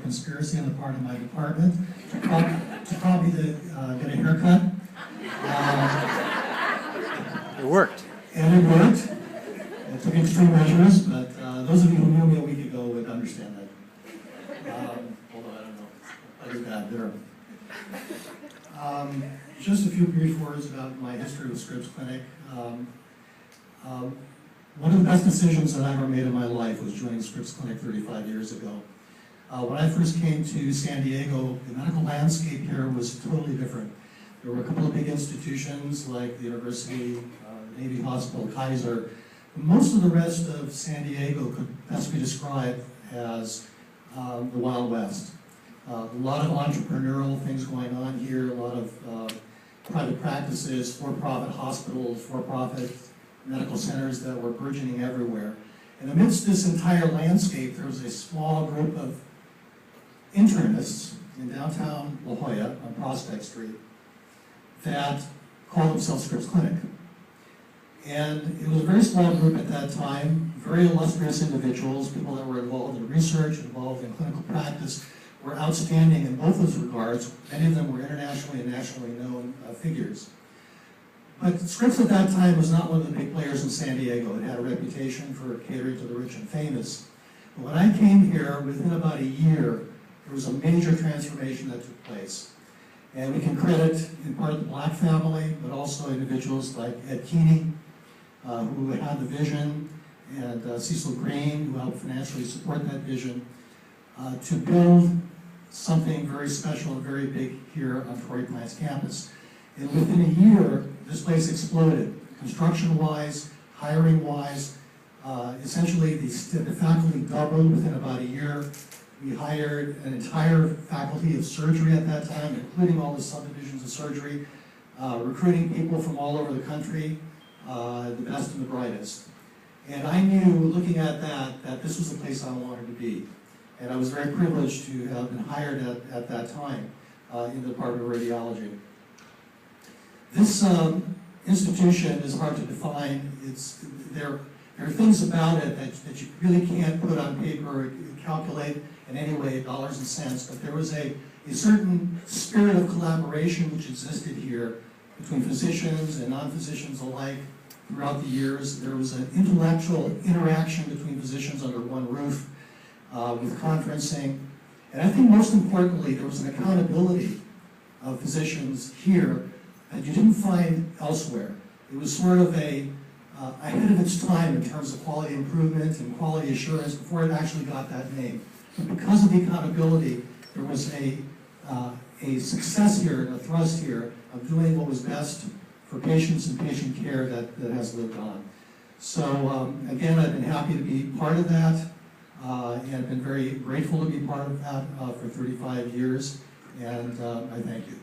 conspiracy on the part of my department to probably get a haircut. It worked. And it worked. It took extreme measures, but those of you who knew me a week ago would understand that. Although I don't know, I did that there. Just a few brief words about my history with Scripps Clinic. One of the best decisions that I ever made in my life was joining Scripps Clinic 35 years ago. When I first came to San Diego, the medical landscape here was totally different. There were a couple of big institutions like the University, Navy Hospital, Kaiser. Most of the rest of San Diego could best be described as the Wild West. A lot of entrepreneurial things going on here, a lot of private practices, for-profit hospitals, for-profit medical centers that were burgeoning everywhere. And amidst this entire landscape, there was a small group of internists in downtown La Jolla on Prospect Street that called themselves Scripps Clinic. And it was a very small group at that time, very illustrious individuals, people that were involved in research, involved in clinical practice, were outstanding in both those regards. Many of them were internationally and nationally known figures. But Scripps at that time was not one of the big players in San Diego. It had a reputation for catering to the rich and famous. But when I came here, within about a year, there was a major transformation that took place. And we can credit in part the Black family, but also individuals like Ed Keeney, who had the vision, and Cecil Green, who helped financially support that vision, to build something very special and very big here on Torrey Pines campus. And within a year, this place exploded, construction-wise, hiring-wise. Essentially, the faculty doubled within about a year. We hired an entire faculty of surgery at that time, including all the subdivisions of surgery, recruiting people from all over the country, the best and the brightest. And I knew, looking at that this was the place I wanted to be. And I was very privileged to have been hired at that time in the Department of Radiology. This institution is hard to define. There are things about it that you really can't put on paper or calculate in any way, dollars and cents, but there was a certain spirit of collaboration which existed here between physicians and non-physicians alike throughout the years. There was an intellectual interaction between physicians under one roof with conferencing. And I think most importantly, there was an accountability of physicians here that you didn't find elsewhere. It was sort of ahead of its time in terms of quality improvement and quality assurance before it actually got that name. But because of the accountability, there was a success here and a thrust here of doing what was best for patients and patient care that has lived on. So again, I've been happy to be part of that, and I've been very grateful to be part of that for 35 years, and I thank you.